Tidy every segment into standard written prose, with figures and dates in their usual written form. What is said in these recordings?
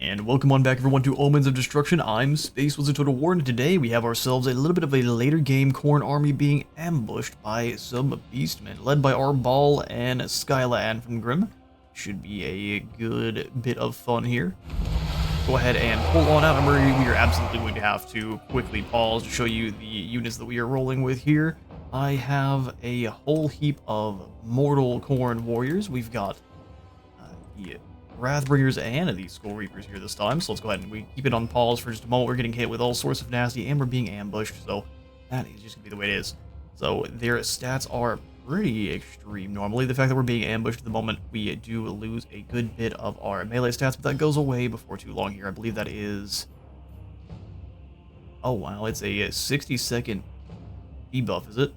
And welcome on back everyone to Omens of Destruction. I'm Space was a Total War, and today we have ourselves a little bit of a later game Khorne army being ambushed by some beastmen, led by Arbaal and Skyla from Grimm. Should be a good bit of fun here. Go ahead and pull on out. We are absolutely going to have to quickly pause to show you the units that we are rolling with here. I have a whole heap of mortal Khorne warriors. We've got the Wrathbringers and the Skull Reapers here this time, so let's go ahead and we keep it on pause for just a moment. We're getting hit with all sorts of nasty, and we're being ambushed, so that is just gonna be the way it is. So their stats are pretty extreme normally. The fact that we're being ambushed at the moment, we do lose a good bit of our melee stats, but that goes away before too long here. I believe that is... oh wow, it's a 60-second debuff, is it?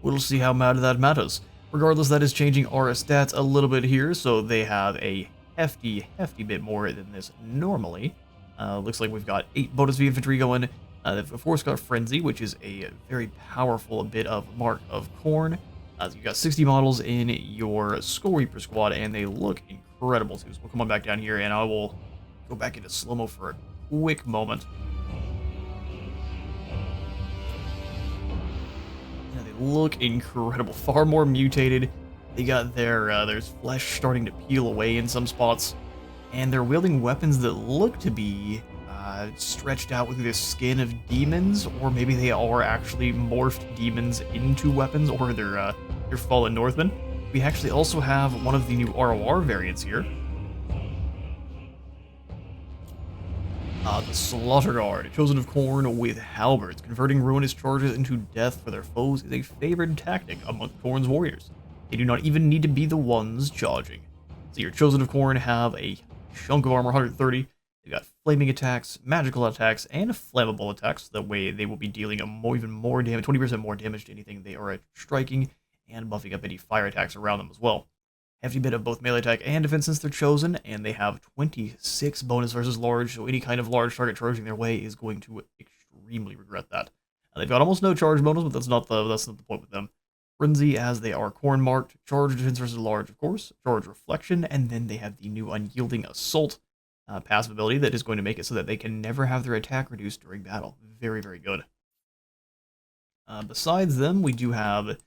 We'll see how much that matters. Regardless, that is changing our stats a little bit here, so they have a hefty bit more than this normally. Looks like we've got 8 bonus V infantry going. Of course, got Frenzy, which is a very powerful bit of Mark of Khorne. So you've got 60 models in your Skull Reaper squad, and they look incredible too. So we'll come on back down here, and I will go back into slow-mo for a quick moment. Look incredible, far more mutated. They got their flesh starting to peel away in some spots, and they're wielding weapons that look to be stretched out with the skin of demons, or maybe they are actually morphed demons into weapons, or they're fallen Northmen. We actually also have one of the new ROR variants here. The Slaughter Guard, chosen of Khorne with halberds. Converting ruinous charges into death for their foes is a favored tactic among Khorne's warriors. They do not even need to be the ones charging. So your chosen of Khorne have a chunk of armor, 130. They've got flaming attacks, magical attacks, and flammable attacks. That way they will be dealing even more damage, 20% more damage to anything they are striking, and buffing up any fire attacks around them as well. Hefty bit of both melee attack and defense since they're chosen, and they have 26 bonus versus large, so any kind of large target charging their way is going to extremely regret that. They've got almost no charge bonus, but that's not the point with them. Frenzy, as they are Khorne marked, charge defense versus large, of course, charge reflection, and then they have the new unyielding assault passive ability that is going to make it so that they can never have their attack reduced during battle. Very, very good. Besides them, we do have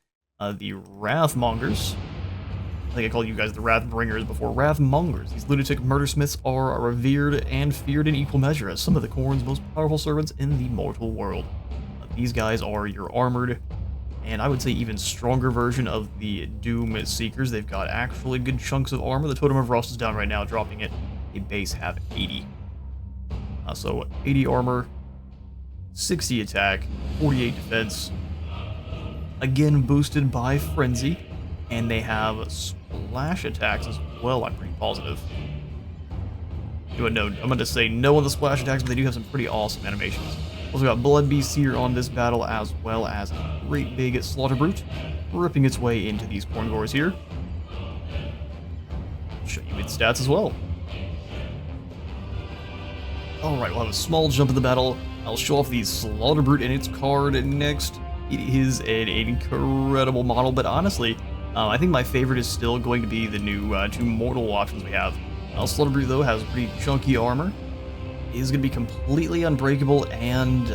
the Wrathmongers. I think I called you guys the Wrathbringers before. Wrathmongers. These lunatic murdersmiths are revered and feared in equal measure as some of the Khorne's most powerful servants in the mortal world. These guys are your armored, and I would say even stronger version of the Doom Seekers. They've got actually good chunks of armor. The Totem of Rust is down right now, dropping it. They base have 80. So 80 armor, 60 attack, 48 defense. Again, boosted by Frenzy. And they have splash attacks as well, I'm pretty positive. No, I'm going to say no on the splash attacks, but they do have some pretty awesome animations. Also got Blood Beast here on this battle, as well as a great big Slaughter Brute, ripping its way into these Khorne Gores here. I'll show you its stats as well. Alright, we'll have a small jump in the battle. I'll show off the Slaughter Brute and its card next. It is an incredible model, but honestly, I think my favorite is still going to be the new 2 mortal options we have. Slaughter Brute, though, has pretty chunky armor. It is going to be completely unbreakable and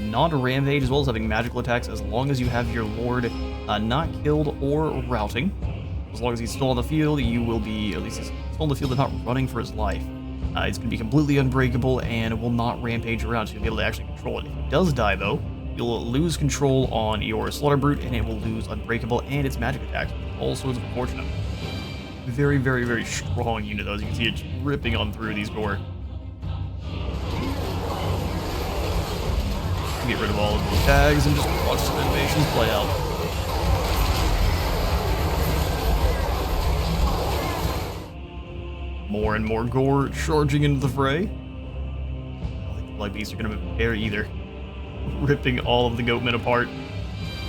not a rampage, as well as having magical attacks as long as you have your lord not killed or routing. As long as he's still on the field, you will be, at least he's still on the field and not running for his life. It's going to be completely unbreakable and will not rampage around, so you'll be able to actually control it. If it does die, though, you'll lose control on your Slaughter Brute, and it will lose Unbreakable and its magic attacks. All sorts of unfortunate. Very, very, very strong unit, though. As you can see, it's ripping on through these gore. Get rid of all of the tags and just watch some animations play out. More and more gore charging into the fray. I don't think the Blood Beasts are going to bear either. Ripping all of the goatmen apart.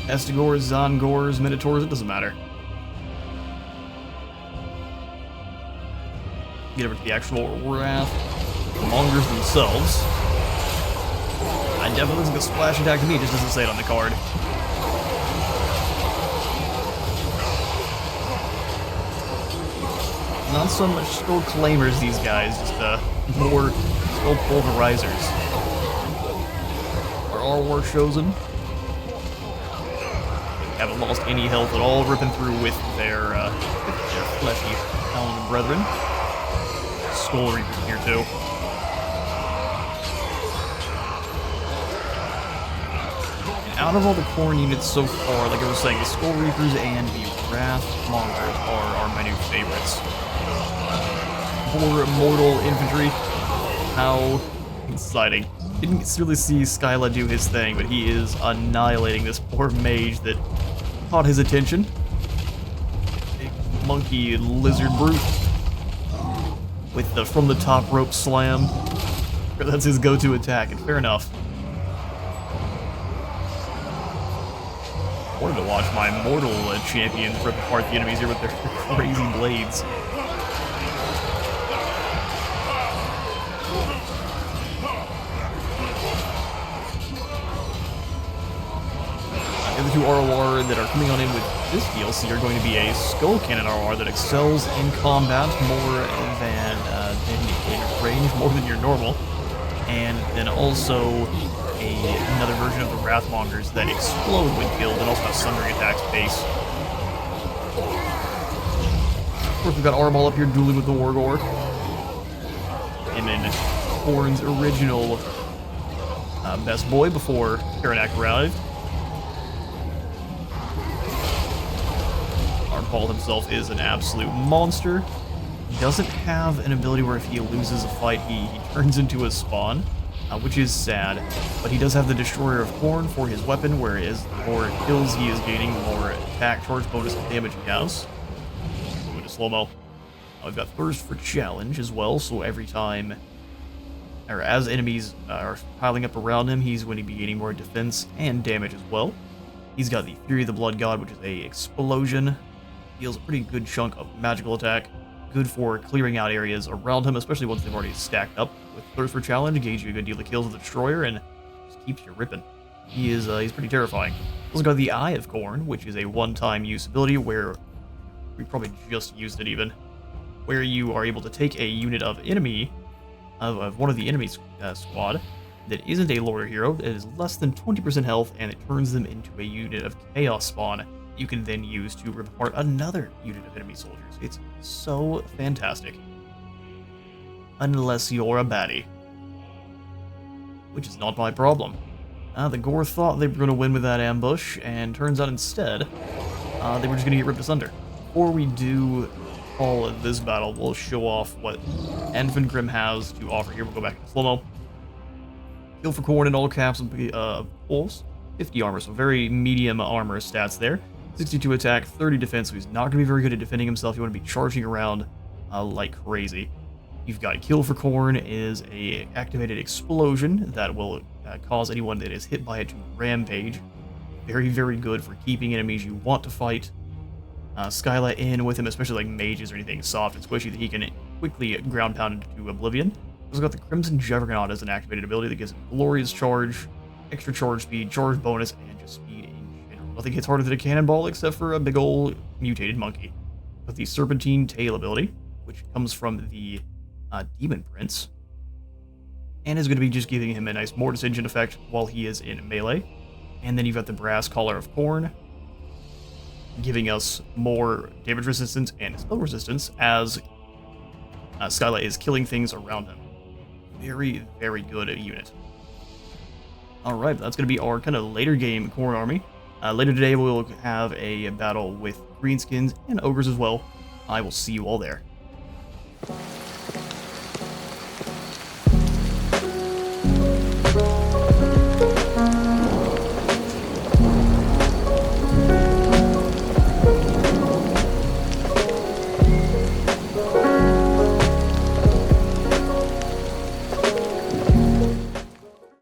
Estigores, Zongors, Minotaurs, it doesn't matter. Get over to the actual Wrathmongers themselves. I definitely think a splash attack to me, it just doesn't say it on the card. Not so much skull claimers, these guys, just more skull pulverizers. Are our war chosen? Haven't lost any health at all, ripping through with their fleshy paladin brethren. Skull Reapers here too. And out of all the Khorne units so far, like I was saying, the Skull Reapers and the Wrathmongers are my new favorites. More mortal infantry. How exciting. Didn't really see Skyla do his thing, but he is annihilating this poor mage that caught his attention. Big monkey lizard brute with the from the top rope slam. That's his go-to attack, and fair enough. I wanted to watch my mortal champions rip apart the enemies here with their crazy blades. The other two ROR that are coming on in with this DLC are going to be a Skull Cannon ROR that excels in combat more than in range, more than your normal, and then also another version of the Wrathmongers that explode when killed and also have sundering attacks base. Of course, we've got Arbaal up here dueling with the Wargore, and then Khorne's original best boy before Karanak arrived. Arbaal himself is an absolute monster. He doesn't have an ability where if he loses a fight, he turns into a spawn, which is sad. But he does have the Destroyer of Khorne for his weapon, whereas the more kills he is gaining, the more attack, charge bonus, and damage he has. Go into slow-mo. We've got Thirst for Challenge as well, so every time, or as enemies are piling up around him, he's going to be gaining more defense and damage as well. He's got the Fury of the Blood God, which is a explosion. Deals a pretty good chunk of magical attack. Good for clearing out areas around him, especially once they've already stacked up. With Thirst for Challenge, gauge you a good deal of kills with the Destroyer, and just keeps you ripping. He's pretty terrifying. Also got the Eye of Khorne, which is a one-time use ability where we probably just used it even, where you are able to take a unit of enemy, of one of the enemy's squad, that isn't a Lord or Hero, that is less than 20% health, and it turns them into a unit of Chaos Spawn you can then use to rip apart another unit of enemy soldiers. It's so fantastic. Unless you're a baddie. Which is not my problem. The Gore thought they were going to win with that ambush, and turns out instead, they were just going to get ripped asunder. Before we do all of this battle, we'll show off what Anfengrim has to offer here. We'll go back to slow-mo. Kill for Khorne in all caps of pulse. 50 armor, so very medium armor stats there. 62 attack, 30 defense, so he's not going to be very good at defending himself. You want to be charging around like crazy. You've got Kill for Khorne is a activated explosion that will cause anyone that is hit by it to rampage. Very, very good for keeping enemies you want to fight. Skyla in with him, especially like mages or anything soft and squishy that he can quickly ground pound into oblivion. Also got the Crimson Juggernaut as an activated ability that gives him glorious charge, extra charge speed, charge bonus, and just speed in general. Nothing hits harder than a cannonball except for a big ol' mutated monkey. But the Serpentine Tail ability, which comes from the Demon Prince, and is going to be just giving him a nice Mortis Engine effect while he is in melee. And then you've got the Brass Collar of Khorne, giving us more damage resistance and spell resistance as Skyla is killing things around him. Very, very good unit. Alright, that's going to be our kind of later game Khorne army. Later today we'll have a battle with greenskins and ogres as well. I will see you all there.